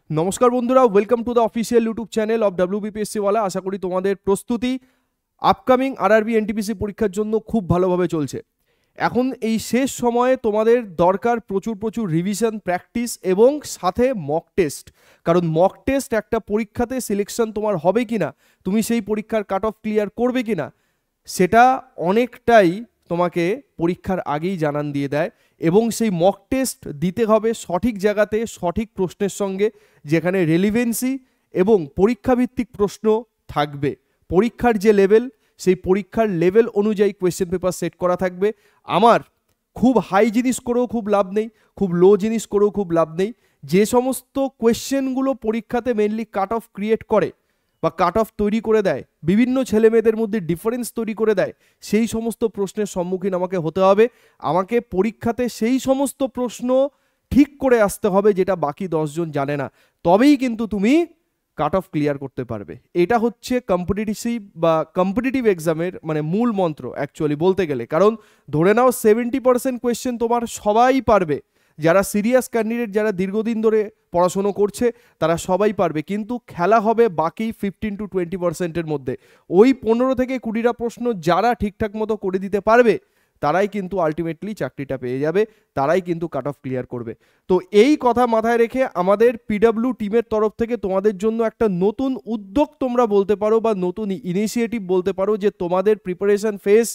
নমস্কার বন্ধুরা, welcome to the official YouTube channel of WBPSC ওয়ালা। আশা করি তোমাদের প্রস্তুতি আপকামিং আরআরবি এনটিপিসি পরীক্ষার জন্য খুব ভালোভাবে চলছে। এখন এই শেষ সময়ে তোমাদের দরকার প্রচুর প্রচুর রিভিশন, প্র্যাকটিস এবং সাথে মক টেস্ট। কারণ মক টেস্ট একটা পরীক্ষাতে সিলেকশন তোমার হবে কিনা, তুমি সেই পরীক্ষার কাট অফ ক্লিয়ার করবে কিনা, সেটা অনেকটাই তোমাকে পরীক্ষার আগেই জানান দিয়ে দেয়। এবং সেই মক টেস্ট দিতে হবে সঠিক জায়গাতে, সঠিক প্রশ্নের সঙ্গে, যেখানে রেলিভেন্সি এবং পরীক্ষাভিত্তিক প্রশ্ন থাকবে। পরীক্ষার যে লেভেল, সেই পরীক্ষার লেভেল অনুযায়ী কোয়েশ্চেন পেপার সেট করা থাকবে। আমার খুব হাই জিনিস করেও খুব লাভ নেই, খুব লো জিনিস করেও খুব লাভ নেই। যে সমস্ত কোয়েশ্চেনগুলো পরীক্ষাতে মেনলি কাট অফ ক্রিয়েট করে বা কাট অফ তৈরি করে দেয়, বিভিন্ন ছেলে মেয়েদের মধ্যে ডিফারেন্স তৈরি করে দেয়, সেই সমস্ত প্রশ্নের সম্মুখীন আমাকে হতে হবে। আমাকে পরীক্ষাতে সেই সমস্ত প্রশ্ন ঠিক করে আসতে হবে যেটা বাকি 10 জন জানে না, তবেই কিন্তু তুমি কাট অফ ক্লিয়ার করতে পারবে। এটা হচ্ছে কম্পিটিটিভ এক্সামের মানে মূল মন্ত্র অ্যাকচুয়ালি বলতে গেলে। কারণ ধরে নাও 70% কোয়েশ্চেন তোমার সবাই পারবে, যারা সিরিয়াস ক্যান্ডিডেট, যারা দীর্ঘদিন ধরে পড়াশুনো করছে, তারা সবাই পারবে। কিন্তু খেলা হবে বাকি 15-20%-এর মধ্যে। ওই 15 থেকে 20টা প্রশ্ন যারা ঠিকঠাক মতো করে দিতে পারবে, তারাই কিন্তু আলটিমেটলি চাকরিটা পেয়ে যাবে, তারাই কিন্তু কাট অফ ক্লিয়ার করবে। তো এই কথা মাথায় রেখে আমাদের পিডব্লিউ টিমের তরফ থেকে তোমাদের জন্য একটা নতুন উদ্যোগ তোমরা বলতে পারো, বা নতুন ইনিশিয়েটিভ বলতে পারো, যে তোমাদের প্রিপারেশন ফেজ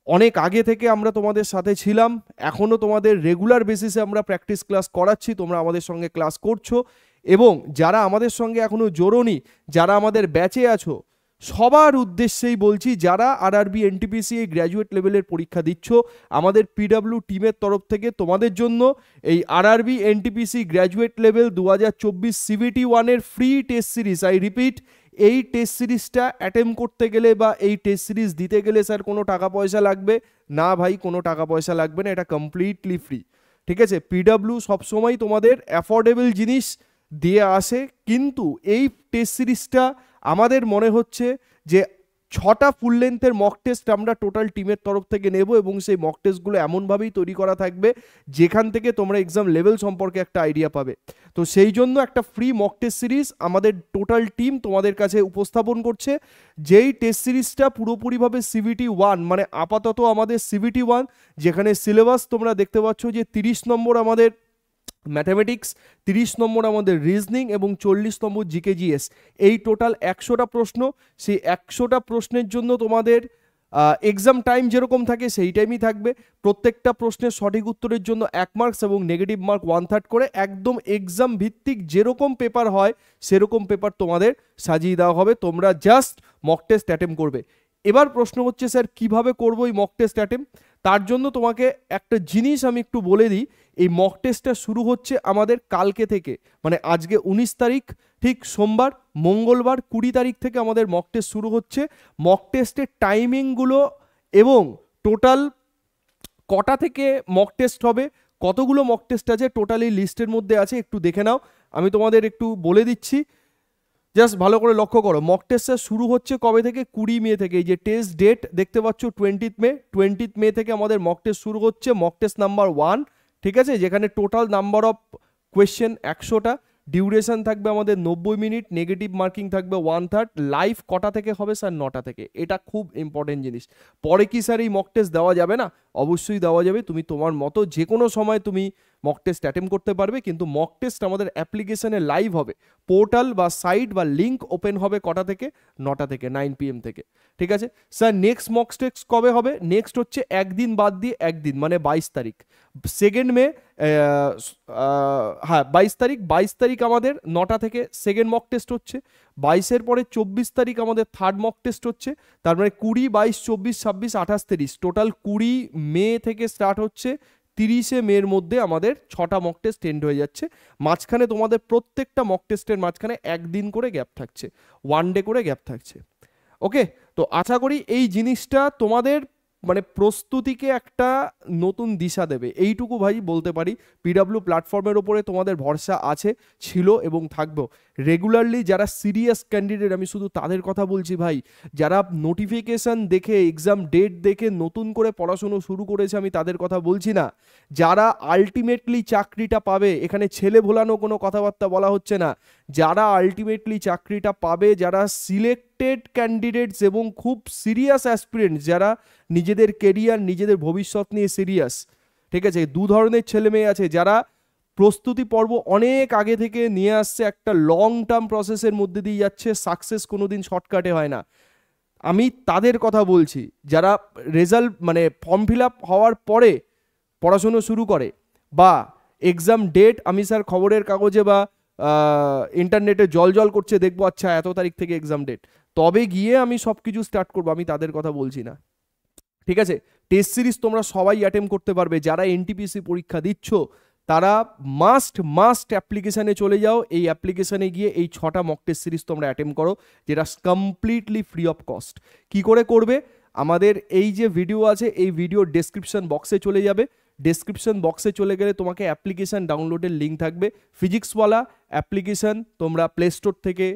অনেক আগে থেকে আমরা তোমাদের সাথে ছিলাম। এখনও তোমাদের রেগুলার বেসিসে আমরা প্র্যাকটিস ক্লাস করাচ্ছি, তোমরা আমাদের সঙ্গে ক্লাস করছো। এবং যারা আমাদের সঙ্গে এখনও জোড়োনি, যারা আমাদের ব্যাচে আছো, সবার উদ্দেশ্যেই বলছি, যারা আরআরবি এনটিপিসি এই গ্র্যাজুয়েট লেভেলের পরীক্ষা দিচ্ছ, আমাদের পিডব্লিউ টিমের তরফ থেকে তোমাদের জন্য এই RRB NTPC graduate level 2024 CBT 1-এর free test series, I repeat, এই টেস্ট সিরিজটা অ্যাটেম্প করতে গেলে বা এই টেস্ট সিরিজ দিতে গেলে স্যার কোনো টাকা পয়সা লাগবে না? ভাই, কোনো টাকা পয়সা লাগবে না, এটা কমপ্লিটলি ফ্রি। ঠিক আছে? পিডব্লিউ সবসময় তোমাদের অ্যাফোর্ডেবল জিনিস দিয়ে আসে, কিন্তু এই টেস্ট সিরিজটা আমাদের মনে হচ্ছে যে 6টা ফুল লেন্থের মক টেস্ট আমরা টোটাল টিমের তরফ থেকে নেব, এবং সেই মক টেস্টগুলো এমনভাবেই তৈরি করা থাকবে যেখান থেকে তোমরা এক্সাম লেভেল সম্পর্কে একটা আইডিয়া পাবে। তো সেই জন্য একটা ফ্রি মক টেস্ট সিরিজ আমাদের টোটাল টিম তোমাদের কাছে উপস্থাপন করছে, যেই টেস্ট সিরিজটা পুরোপুরিভাবে সিবিটি 1, মানে আপাতত আমাদের সিবিটি 1, যেখানে সিলেবাস তোমরা দেখতে পাচ্ছ যে 30 নম্বর আমাদের ম্যাথামেটিক্স, 30 নম্বর আমাদের রিজনিং এবং 40 নম্বর জিকেজিএস। এই টোটাল 100টা প্রশ্ন। সেই 100টা প্রশ্নের জন্য তোমাদের এক্সাম টাইম যেরকম থাকে সেই টাইমই থাকবে। প্রত্যেকটা প্রশ্নের সঠিক উত্তরের জন্য 1 মার্কস এবং নেগেটিভ মার্ক 1/3 করে, একদম এক্সাম ভিত্তিক যেরকম পেপার হয় সেরকম পেপার তোমাদের সাজিয়ে দেওয়া হবে। তোমরা জাস্ট মক টেস্ট অ্যাটেম্প করবে। এবার প্রশ্ন হচ্ছে, স্যার কিভাবে করবো এই মক টেস্ট অ্যাটেম্প? তার জন্য তোমাকে একটা জিনিস আমি একটু বলে দিই। এই মক টেস্টটা শুরু হচ্ছে আমাদের কালকে থেকে, মানে আজকে 19 তারিখ, ঠিক সোমবার, মঙ্গলবার 20 তারিখ থেকে আমাদের মক টেস্ট শুরু হচ্ছে। মক টেস্টের টাইমিংগুলো এবং টোটাল কটা থেকে মক টেস্ট হবে, কতগুলো মক টেস্ট আছে, টোটাল এই লিস্টের মধ্যে আছে, একটু দেখে নাও। আমি তোমাদের একটু বলে দিচ্ছি, জাস্ট ভালো করে লক্ষ্য করো। মক টেস্টটা শুরু হচ্ছে কবে থেকে? 20 মে থেকে। এই যে টেস্ট ডেট দেখতে পাচ্ছ 20 মে থেকে আমাদের মক টেস্ট শুরু হচ্ছে। মক টেস্ট নাম্বার 1, ঠিক আছে, যেখানে টোটাল নাম্বার অফ কোয়েশ্চেন 100টা, ডিউরেশন থাকবে আমাদের 90 মিনিট, নেগেটিভ মার্কিং থাকবে 1/3। লাইভ কটা থেকে হবে স্যার? 9টা থেকে। এটা খুব ইম্পর্টেন্ট জিনিস। পরে কি স্যার এই মক টেস্ট দেওয়া যাবে না? অবশ্যই দেওয়া যাবে। তুমি তোমার মতো যে কোনো সময় তুমি মক টেস্ট অ্যাটেম্প করতে পারবে, কিন্তু মক টেস্ট আমাদের অ্যাপ্লিকেশনে লাইভ হবে। পোর্টাল বা সাইট বা লিঙ্ক ওপেন হবে কটা থেকে? 9টা থেকে, 9 PM থেকে। ঠিক আছে স্যার, নেক্সট মক টেস্ট কবে হবে? নেক্সট হচ্ছে একদিন বাদ দিয়ে একদিন, মানে 22 তারিখ, 2 মে। হ্যাঁ, 22 তারিখ আমাদের 9টা থেকে সেকেন্ড মক টেস্ট হচ্ছে। 22-এর পরে 24 তারিখ আমাদের থার্ড মক টেস্ট হচ্ছে। তার মানে 20, 22, 24, 26, 28, 30, টোটাল 20 মে থেকে স্টার্ট হচ্ছে। 30 মের মধ্যে আমাদের 6টা মক টেস্ট এন্ড হয়ে যাচ্ছে। মাঝখানে তোমাদের প্রত্যেকটা মক টেস্টের মাঝখানে একদিন করে গ্যাপ থাকছে, 1 ডে করে গ্যাপ থাকছে। ওকে, তো আশা করি এই জিনিসটা তোমাদের মানে প্রস্তুতিকে একটা নতুন দিশা দেবে, এইটুকু ভাই বলতে পারি। পিডাব্লিউ প্ল্যাটফর্মের ওপরে তোমাদের ভরসা আছে, ছিল এবং থাকবেও। রেগুলারলি যারা সিরিয়াস ক্যান্ডিডেট, আমি শুধু তাদের কথা বলছি ভাই, যারা নোটিফিকেশান দেখে এক্সাম ডেট দেখে নতুন করে পড়াশুনো শুরু করেছে, আমি তাদের কথা বলছি না। যারা আলটিমেটলি চাকরিটা পাবে, এখানে ছেলে ভোলানো কোনো কথাবার্তা বলা হচ্ছে না, যারা আলটিমেটলি চাকরিটা পাবে, যারা সিলেক্টেড ক্যান্ডিডেটস এবং খুব সিরিয়াস অ্যাসপিরেন্টস, যারা নিজেদের কেরিয়ার নিজেদের ভবিষ্যৎ নিয়ে সিরিয়াস, ঠিক আছে। দু ধরনের ছেলে মেয়ে আছে, যারা প্রস্তুতি পর্ব অনেক আগে থেকে নিয়ে আসছে, একটা লং টার্ম প্রসেসের মধ্যে দিয়ে যাচ্ছে, সাকসেস কোনোদিন শর্টকাটে হয় না। আমি তাদের কথা বলছি, যারা রেজাল্ট মানে ফর্ম ফিল আপ হওয়ার পরে পড়াশুনো শুরু করে, বা এক্সাম ডেট আমি স্যার খবরের কাগজে বা ইন্টারনেটে জল করছে, দেখবো আচ্ছা এত তারিখ থেকে এক্সাম ডেট, তবে গিয়ে আমি সব কিছু স্টার্ট করবো, আমি তাদের কথা বলছি না, ঠিক আছে। টেস্ট সিরিজ তোমরা সবাই অ্যাটেম্প করতে পারবে, যারা এনটিপিসি পরীক্ষা দিচ্ছ তারা মাস্ট অ্যাপ্লিকেশানে চলে যাও, এই অ্যাপ্লিকেশানে গিয়ে এই 6টা মক টেস্ট সিরিজ তোমরা অ্যাটেম্প করো, যেটা কমপ্লিটলি ফ্রি অফ কস্ট। কি করে করবে? আমাদের এই যে ভিডিও আছে, এই ভিডিও ডেসক্রিপশন বক্সে চলে যাবে, ডেসক্রিপশন বক্সে চলে গেলে তোমাকে অ্যাপ্লিকেশান ডাউনলোডের লিঙ্ক থাকবে, ফিজিক্সওয়ালা অ্যাপ্লিকেশান তোমরা প্লে স্টোর থেকে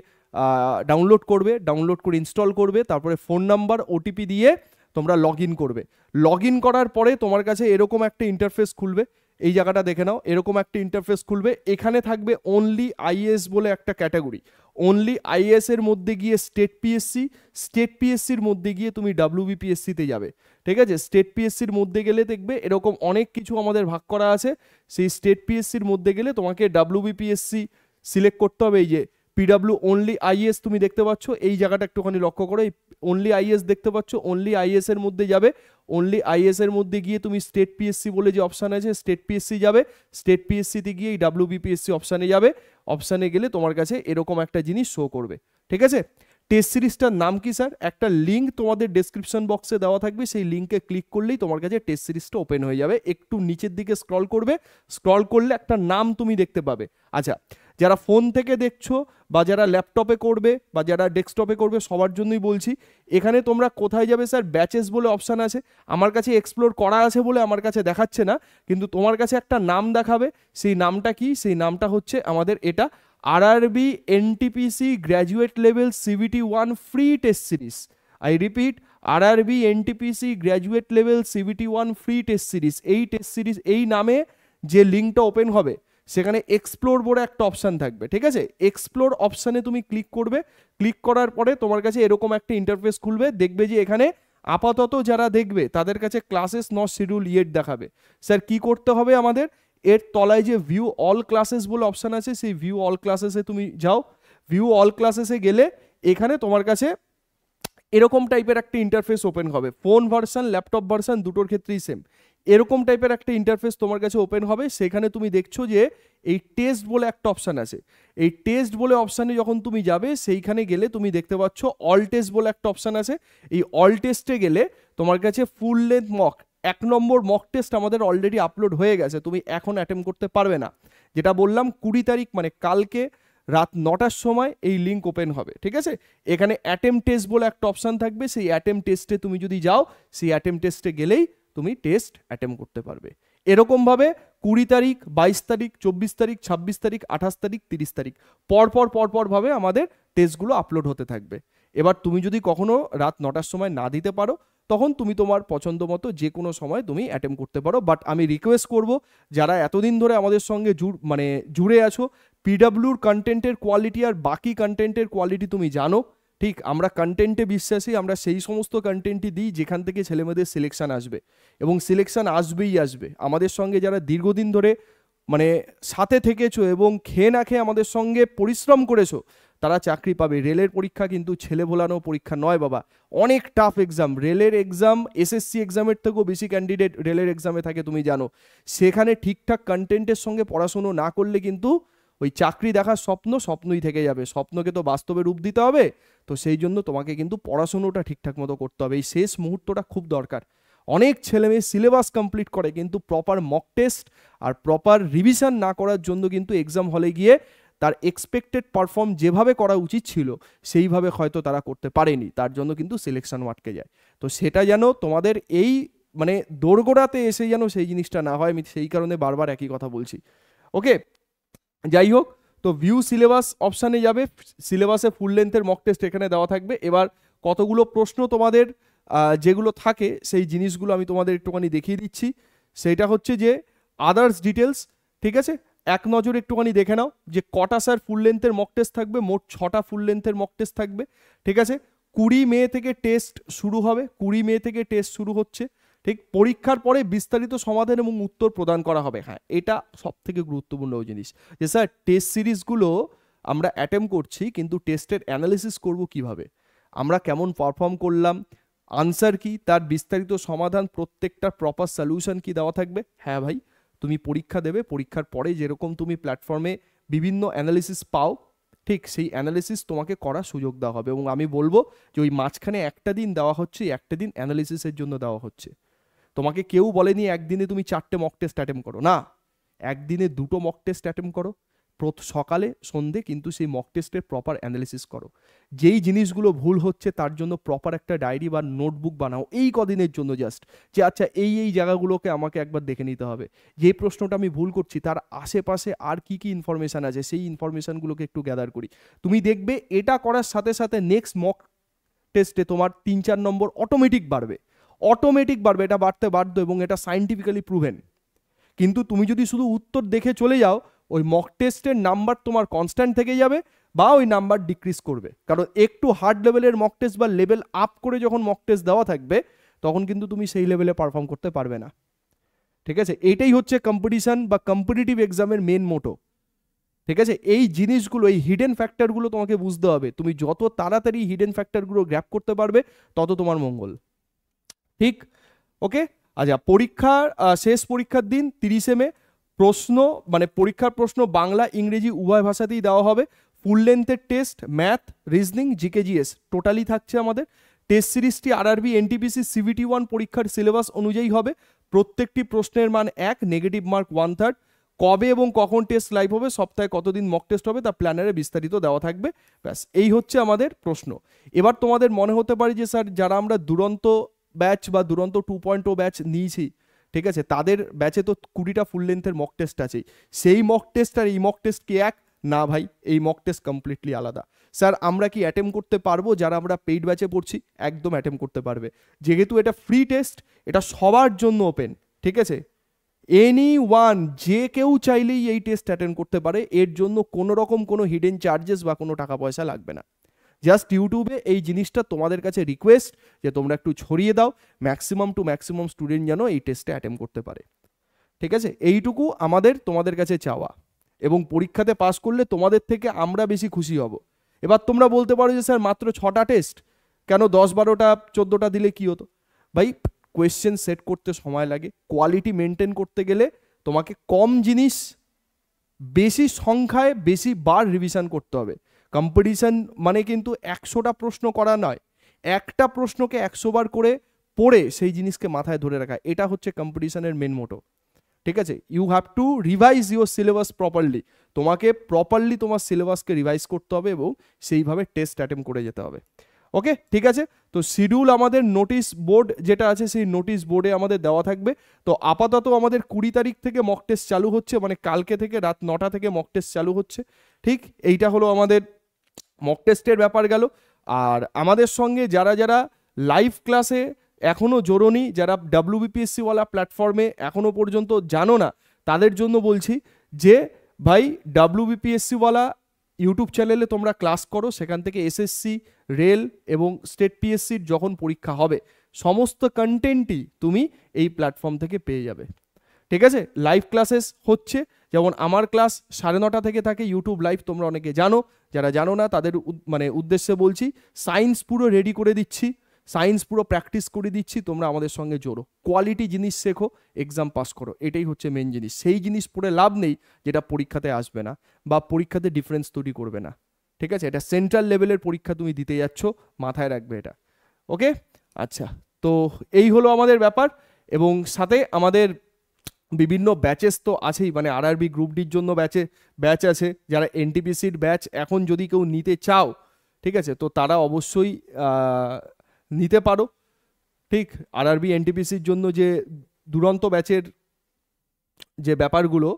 ডাউনলোড করবে, ডাউনলোড করে ইনস্টল করবে, তারপরে ফোন নাম্বার ওটিপি দিয়ে তোমরা লগ ইন করবে। লগ ইন করার পরে তোমার কাছে এরকম একটা ইন্টারফেস খুলবে, এই জায়গাটা দেখে নাও, এরকম একটা ইন্টারফেস খুলবে, এখানে থাকবে অনলি আইএএস বলে একটা ক্যাটাগরি, অনলি আইএএস এর মধ্যে গিয়ে স্টেট পিএসসির মধ্যে গিয়ে তুমি ডাব্লিউবিপিএসসিতে যাবে, ঠিক আছে। স্টেট পিএসসির মধ্যে গেলে দেখবে এরকম অনেক কিছু আমাদের ভাগ করা আছে, সেই স্টেট পিএসসির মধ্যে গেলে তোমাকে ডাব্লিউবিপিএসসি সিলেক্ট করতে হবে। এই যে পিডাব্লিউ অনলি আইএস তুমি দেখতে পাচ্ছ, এই জায়গাটা একটুখানি লক্ষ্য করো, এই অনলি আইএস দেখতে পাচ্ছ, অনলি আইএস এর মধ্যে যাবে, অনলি আইএস এর মধ্যে গিয়ে তুমি স্টেট পিএসসি বলে যে অপশান আছে, স্টেট পিএসসি যাবে, স্টেট পিএসসিতে গিয়ে এই ডাব্লিউবিপিএসসি অপশানে যাবে, অপশানে গেলে তোমার কাছে এরকম একটা জিনিস শো করবে, ঠিক আছে। টেস্ট সিরিজটার নাম কি স্যার? একটা লিঙ্ক তোমাদের ডেসক্রিপশন বক্সে দেওয়া থাকবে, সেই লিঙ্কে ক্লিক করলেই তোমার কাছে টেস্ট সিরিজটা ওপেন হয়ে যাবে। একটু নিচের দিকে স্ক্রল করবে, স্ক্রল করলে একটা নাম তুমি দেখতে পাবে। আচ্ছা, যারা ফোন থেকে দেখছো বা যারা ল্যাপটপে করবে বা যারা ডেস্কটপে করবে, সবার জন্যই বলছি, এখানে তোমরা কোথায় যাবে স্যার? ব্যাচেস বলে অপশান আছে, আমার কাছে এক্সপ্লোর করা আছে বলে আমার কাছে দেখাচ্ছে না, কিন্তু তোমার কাছে একটা নাম দেখাবে, সেই নামটা কি? সেই নামটা হচ্ছে আমাদের এটা RRB NTPC graduate level CVT 1 free test series. I repeat, RRB NTPC graduate level CVT 1 free test series. এই টেস্ট সিরিজ, এই নামে যে লিঙ্কটা ওপেন হবে, সেখানে এক্সপ্লোর বলে একটা অপশান থাকবে, ঠিক আছে। এক্সপ্লোর অপশানে তুমি ক্লিক করবে, ক্লিক করার পরে তোমার কাছে এরকম একটা ইন্টারফেস খুলবে, দেখবে যে এখানে আপাতত যারা দেখবে তাদের কাছে ক্লাসেস নট শিডিউল ইয়েট দেখাবে। স্যার কি করতে হবে আমাদের? এর তলায় যে ভিউ অল ক্লাসেস বলে অপশান আছে, সেই ভিউ অল ক্লাসেসে তুমি যাও, ভিউ অল ক্লাসেসে গেলে এখানে তোমার কাছে এরকম টাইপের একটা ইন্টারফেস ওপেন হবে, ফোন ভার্সন ল্যাপটপ ভার্সন দুটোর ক্ষেত্রেই সেম, এরকম টাইপের একটা ইন্টারফেস তোমার কাছে ওপেন হবে। সেখানে তুমি দেখছো যে এই টেস্ট বলে একটা অপশান আছে, এই টেস্ট বলে অপশানে যখন তুমি যাবে, সেইখানে গেলে তুমি দেখতে পাচ্ছ অল টেস্ট বলে একটা অপশান আছে। এই অল টেস্টে গেলে তোমার কাছে ফুল লেন্থ মক 1 নম্বর মক টেস্ট আমাদের অলরেডি আপলোড হয়ে গেছে, তুমি এখন অ্যাটেম্প করতে পারবে না, যেটা বললাম 20 তারিখ মানে কালকে রাত 9টার সময় এই লিঙ্ক ওপেন হবে, ঠিক আছে। এখানে অ্যাটেম্প টেস্ট বলে একটা অপশান থাকবে, সেই অ্যাটেম্প টেস্টে তুমি যদি যাও, সেই অ্যাটেম্প টেস্টে গেলেই তুমি টেস্ট অ্যাটেম্প করতে পারবে। এরকমভাবে 20 তারিখ, 22 তারিখ, 24 তারিখ, 26 তারিখ, 28 তারিখ, 30 তারিখ পরপরভাবে আমাদের টেস্টগুলো আপলোড হতে থাকবে। এবার তুমি যদি কখনো রাত 9টার সময় না দিতে পারো, তখন তুমি তোমার পছন্দ মতো যে কোনো সময় তুমি অ্যাটেম্প করতে পারো। বাট আমি রিকোয়েস্ট করব, যারা এতদিন ধরে আমাদের সঙ্গে জুড়ে আছো, পিডাব্লিউর কন্টেন্টের কোয়ালিটি আর বাকি কন্টেন্টের কোয়ালিটি তুমি জানো, ঠিক। আমরা কন্টেন্টে বিশ্বাসী, আমরা সেই সমস্ত কন্টেন্টই দিই যেখান থেকে ছেলেমেয়েদের সিলেকশন আসবে, এবং সিলেকশন আসবেই আসবে। আমাদের সঙ্গে যারা দীর্ঘদিন ধরে মানে সাথে থেকেছো এবং খেয়ে না খেয়ে আমাদের সঙ্গে পরিশ্রম করেছো, তারা চাকরি পাবে। রেলের পরীক্ষা কিন্তু ছেলে ভোলানো পরীক্ষা নয় বাবা, অনেক টাফ এক্সাম। রেলের এক্সাম এসএসসি এক্সামের থেকেও বেশি ক্যান্ডিডেট রেলের এক্সামে থাকে, তুমি জানো। সেখানে ঠিকঠাক কন্টেন্টের সঙ্গে পড়াশুনো না করলে কিন্তু ওই চাকরি দেখার স্বপ্নই থেকে যাবে। স্বপ্নকে তো বাস্তবে রূপ দিতে হবে, তো সেই জন্য তোমাকে কিন্তু পড়াশুনোটা ঠিকঠাক মতো করতে হবে। এই শেষ মুহূর্তটা খুব দরকার। অনেক ছেলেমেয়ে সিলেবাস কমপ্লিট করে, কিন্তু প্রপার মক টেস্ট আর প্রপার রিভিশন না করার জন্য কিন্তু এক্সাম হলে গিয়ে তার এক্সপেক্টেড পারফর্ম যেভাবে করা উচিত ছিল সেইভাবে হয়তো তারা করতে পারেনি, তার জন্য কিন্তু সিলেকশন আটকে যায়। তো সেটা যেন তোমাদের এই মানে দোরগোড়াতে এসে যেন সেই জিনিসটা না হয়, আমি সেই কারণে বারবার একই কথা বলছি। ওকে, যাই হোক, তো ভিউ সিলেবাস অপশানে যাবে, সিলেবাসে ফুল লেন্থের মক টেস্ট এখানে দেওয়া থাকবে। এবার কতগুলো প্রশ্ন তোমাদের যেগুলো থাকে সেই জিনিসগুলো আমি তোমাদের একটুখানি দেখিয়ে দিচ্ছি। সেইটা হচ্ছে যে আদার্স ডিটেলস, ঠিক আছে, এক নজর একটুখানি দেখে নাও যে কটা স্যার ফুল লেন্থের মক টেস্ট থাকবে। মোট 6টা ফুল লেন্থের মক টেস্ট থাকবে, ঠিক আছে। 20 মে থেকে টেস্ট শুরু হবে, 20 মে থেকে টেস্ট শুরু হচ্ছে, ঠিক। পরীক্ষার পরে বিস্তারিত সমাধান এবং উত্তর প্রদান করা হবে। হ্যাঁ, এটা সব থেকে গুরুত্বপূর্ণ জিনিস যে স্যার টেস্ট সিরিজগুলো আমরা অ্যাটেম্প করছি, কিন্তু টেস্টের অ্যানালিসিস করব কিভাবে, আমরা কেমন পারফর্ম করলাম, আনসার কি, তার বিস্তারিত সমাধান, প্রত্যেকটার প্রপার সলিউশন কি দেওয়া থাকবে। হ্যাঁ ভাই, তুমি পরীক্ষা দেবে, পরীক্ষার পরে যেরকম তুমি প্ল্যাটফর্মে বিভিন্ন অ্যানালিসিস পাও, ঠিক সেই অ্যানালিসিস তোমাকে করার সুযোগ দেওয়া হবে। এবং আমি বলবো যে ওই মাঝখানে একটা দিন দেওয়া হচ্ছে, একটা দিন অ্যানালিসিসের জন্য দেওয়া হচ্ছে। তোমাকে কেউ বলেনি একদিনে তুমি 4টে মক টেস্ট অ্যাটেম্প করো, না, একদিনে 2টো মক টেস্ট অ্যাটেম্প করো, সকালে সন্ধে, কিন্তু সেই মক টেস্টের প্রপার অ্যানালিসিস করো। যেই জিনিসগুলো ভুল হচ্ছে তার জন্য প্রপার একটা ডায়েরি বা নোটবুক বানাও এই কদিনের জন্য, জাস্ট যে আচ্ছা এই জায়গাগুলোকে আমাকে একবার দেখে নিতে হবে, যে প্রশ্নটা আমি ভুল করছি তার আশেপাশে আর কি কি ইনফরমেশান আছে সেই ইনফরমেশানগুলোকে একটু গ্যাদার করি। তুমি দেখবে এটা করার সাথে সাথে নেক্সট মক টেস্টে তোমার 3-4 নম্বর অটোমেটিক বাড়বে, এটা বাড়তে বাধ্য, এবং এটা সায়েন্টিফিক্যালি প্রুভেন। কিন্তু তুমি যদি শুধু উত্তর দেখে চলে যাও, ওই মক টেস্টের নাম্বার তোমার কনস্ট্যান্ট থেকে যাবে বা ওই নাম্বার ডিক্রিজ করবে। কারণ একটু হার্ড লেভেলের মক টেস্ট বা লেভেল আপ করে যখন মক টেস্ট দেওয়া থাকবে তখন কিন্তু তুমি সেই লেভেলে পারফর্ম করতে পারবে না, ঠিক আছে। এইটাই হচ্ছে কম্পিটিশন বা কম্পিটিটিভ এক্সামের মেন মোটো, ঠিক আছে। এই জিনিসগুলো, এই হিডেন ফ্যাক্টরগুলো তোমাকে বুঝতে হবে। তুমি যত তাড়াতাড়ি হিডেন ফ্যাক্টরগুলো গ্র্যাপ করতে পারবে তত তোমার মঙ্গল, ঠিক। ওকে, আচ্ছা, পরীক্ষার শেষ পরীক্ষার দিন 30 মে প্রশ্ন, মানে পরীক্ষার প্রশ্ন বাংলা ইংরেজি উভয় ভাষাতেই দেওয়া হবে। ফুল লেন্থের test math, reasoning, GK GS totally থাকছে আমাদের। টেস্ট সিরিজটি আরআরবি এনটিপিসি সিভিটি 1 পরীক্ষার সিলেবাস অনুযায়ী হবে। প্রত্যেকটি প্রশ্নের মান 1, নেগেটিভ মার্ক 1/3। কবে এবং কখন টেস্ট লাইভ হবে, সপ্তাহে কতদিন মক টেস্ট হবে, তা প্ল্যানারে বিস্তারিত দেওয়া থাকবে। ব্যাস, এই হচ্ছে আমাদের প্রশ্ন। এবার তোমাদের মনে হতে পারে যে স্যার যারা আমরা দুরন্ত ব্যাচ বা দুরন্ত 2.0 ব্যাচ নিয়েছি, ঠিক আছে, তাদের ব্যাচে তো 20টা ফুল লেন্থের মক টেস্ট আছে, সেই মক টেস্ট আর এই মক টেস্ট কি এক? না ভাই, এই মক টেস্ট কমপ্লিটলি আলাদা। স্যার আমরা কি অ্যাটেম্প করতে পারবো? যারা আমরা পেইড ব্যাচে পড়ছি একদম অ্যাটেম্প করতে পারবে, যেহেতু এটা ফ্রি টেস্ট, এটা সবার জন্য ওপেন, ঠিক আছে। এনি ওয়ান, যে কেউ চাইলেই এই টেস্ট অ্যাটেন্ড করতে পারে, এর জন্য কোনো রকম কোনো হিডেন চার্জেস বা কোনো টাকা পয়সা লাগবে না। জাস্ট ইউটিউবে এই জিনিসটা তোমাদের কাছে রিকোয়েস্ট যে তোমরা একটু ছড়িয়ে দাও, ম্যাক্সিমাম টু ম্যাক্সিমাম স্টুডেন্ট যেন এই টেস্টে অ্যাটেম্প করতে পারে, ঠিক আছে। এইটুকু আমাদের তোমাদের কাছে চাওয়া, এবং পরীক্ষাতে পাস করলে তোমাদের থেকে আমরা বেশি খুশি হব। এবার তোমরা বলতে পারো যে স্যার মাত্র 6টা টেস্ট, কেন 10-12টা 14টা দিলে কি হতো? ভাই, কোয়েশ্চেন সেট করতে সময় লাগে, কোয়ালিটি মেনটেন করতে গেলে তোমাকে কম জিনিস বেশি সংখ্যায় বেশি বার রিভিশন করতে হবে। কম্পিটিশন মানে কিন্তু 100টা প্রশ্ন করা নয়, একটা প্রশ্নকে 100 বার করে পড়ে সেই জিনিসকে মাথায় ধরে রাখা, এটা হচ্ছে কম্পিটিশনের মেন মোটো, ঠিক আছে। You have to revise your syllabus properly, তোমাকে প্রপারলি তোমার সিলেবাসকে রিভাইজ করতে হবে এবং সেইভাবে টেস্ট অ্যাটেম্প করে যেতে হবে। ওকে, ঠিক আছে। তো শিডিউল আমাদের নোটিশ বোর্ড যেটা আছে সেই নোটিশ বোর্ডে আমাদের দেওয়া থাকবে। তো আপাতত আমাদের 20 তারিখ থেকে মক টেস্ট চালু হচ্ছে, মানে কালকে থেকে রাত 9টা থেকে মক টেস্ট চালু হচ্ছে, ঠিক। এইটা হলো আমাদের মক টেস্টের ব্যাপার গেল। আর আমাদের সঙ্গে যারা যারা লাইভ ক্লাসে এখনও জোড়োনি, যারা WBPSC-ওয়ালা প্ল্যাটফর্মে এখনও পর্যন্ত জানো না, তাদের জন্য বলছি যে ভাই WBPSC-ওয়ালা ইউটিউব চ্যানেলে তোমরা ক্লাস করো, সেখান থেকে এসএসসি, রেল এবং স্টেট পিএসসির যখন পরীক্ষা হবে সমস্ত কন্টেন্টই তুমি এই প্ল্যাটফর্ম থেকে পেয়ে যাবে, ঠিক আছে। লাইভ ক্লাসেস হচ্ছে, যেমন আমার ক্লাস 9:30 থেকে থাকে ইউটিউব লাইভ, তোমরা অনেকে জানো, যারা জানো না তাদের মানে উদ্দেশ্যে বলছি, সায়েন্স পুরো রেডি করে দিচ্ছি, সায়েন্স পুরো প্র্যাকটিস করে দিচ্ছি, তোমরা আমাদের সঙ্গে জোড়ো, কোয়ালিটি জিনিস শেখো, এক্সাম পাস করো, এটাই হচ্ছে মেন জিনিস। সেই জিনিস পড়ে লাভ নেই যেটা পরীক্ষাতে আসবে না বা পরীক্ষাতে ডিফারেন্স তৈরি করবে না, ঠিক আছে। এটা সেন্ট্রাল লেভেলের পরীক্ষা তুমি দিতে যাচ্ছ, মাথায় রাখবে এটা। ওকে, আচ্ছা, তো এই হলো আমাদের ব্যাপার। এবং সাথে আমাদের বিভিন্ন ব্যাচেস তো আছেই, মানে আরআরবি গ্রুপ ডির জন্য ব্যাচ আছে, যারা এনটিপিসির ব্যাচ এখন যদি কেউ নিতে চাও, ঠিক আছে, তো তারা অবশ্যই নিতে পারো। ঠিক, আরআরবি এনটিপিসির জন্য যে দুরন্ত ব্যাচের যে ব্যাপারগুলো,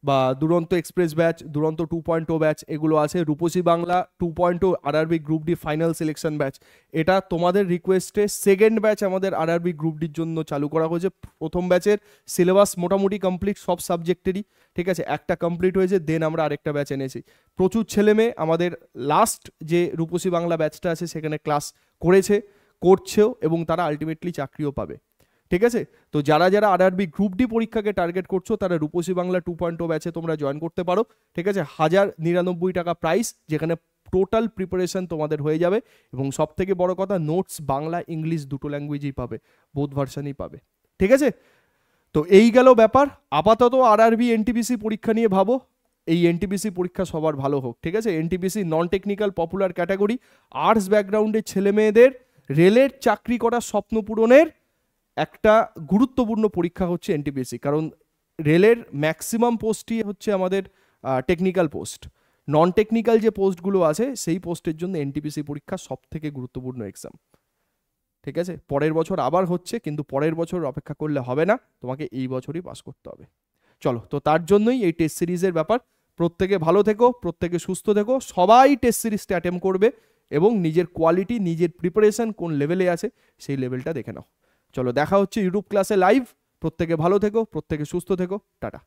বা দুরন্ত এক্সপ্রেস ব্যাচ, দুরন্ত 2.0 ব্যাচ, এগুলো আছে। Rupashi Bangla 2.0 RRB group D final selection batch, এটা তোমাদের রিকোয়েস্টে সেকেন্ড ব্যাচ আমাদের আরআরবি গ্রুপ ডির জন্য চালু করা হয়েছে। প্রথম ব্যাচের সিলেবাস মোটামুটি কমপ্লিট সব সাবজেক্টেরই, ঠিক আছে, একটা কমপ্লিট হয়েছে, দেন আমরা আরেকটা ব্যাচ এনেছি। প্রচুর ছেলেমেয়ে আমাদের লাস্ট যে রূপসী বাংলা ব্যাচটা আছে সেখানে ক্লাস করছেও, এবং তারা আলটিমেটলি চাকরিও পাবে। ঠিক আছে, তো যারা যারা আরআরবি গ্রুপ ডি পরীক্ষাকে টার্গেট করছো তারা রূপসী বাংলা 2.0 ব্যাচে তোমরা জয়েন করতে পারো। ঠিক আছে, 1099 টাকা প্রাইস, যেখানে টোটাল প্রিপারেশন তোমাদের হয়ে যাবে, এবং সব থেকে বড় কথা নোটস বাংলা ইংলিশ দুটো ল্যাঙ্গুয়েজেই পাবে, বোথ ভার্সানই পাবে। ঠিক আছে, তো এই গেল ব্যাপার। আপাতত আরআরবি এনটিপিসি পরীক্ষা নিয়ে ভাবো, এই এনটিপিসি পরীক্ষা সবার ভালো হোক। ঠিক আছে, NTPC non technical popular category, arts ব্যাকগ্রাউন্ডের ছেলে মেয়েদের রেলের চাকরি করার স্বপ্ন পূরণের একটা গুরুত্বপূর্ণ পরীক্ষা হচ্ছে এনটিপিসি, কারণ রেলের ম্যাক্সিমাম পোস্টই হচ্ছে আমাদের টেকনিক্যাল পোস্ট। নন টেকনিক্যাল যে পোস্টগুলো আছে সেই পোস্টের জন্য এনটিপিসি পরীক্ষা সব থেকে গুরুত্বপূর্ণ এক্সাম। ঠিক আছে, পরের বছর আবার হচ্ছে, কিন্তু পরের বছর অপেক্ষা করলে হবে না, তোমাকে এই বছরই পাস করতে হবে। চলো, তো তার জন্যই এই টেস্ট সিরিজের ব্যাপার। প্রত্যেকে ভালো থেকো, প্রত্যেকে সুস্থ থেকো, সবাই টেস্ট সিরিজটা অ্যাটেম্প করবে, এবং নিজের কোয়ালিটি, নিজের প্রিপারেশন কোন লেভেলে আছে সেই লেভেলটা দেখে নাও। চলো, দেখা হচ্ছে ইউটিউব ক্লাসে লাইভ। প্রত্যেকে ভালো থেকো, প্রত্যেকে সুস্থ থেকো, টাটা।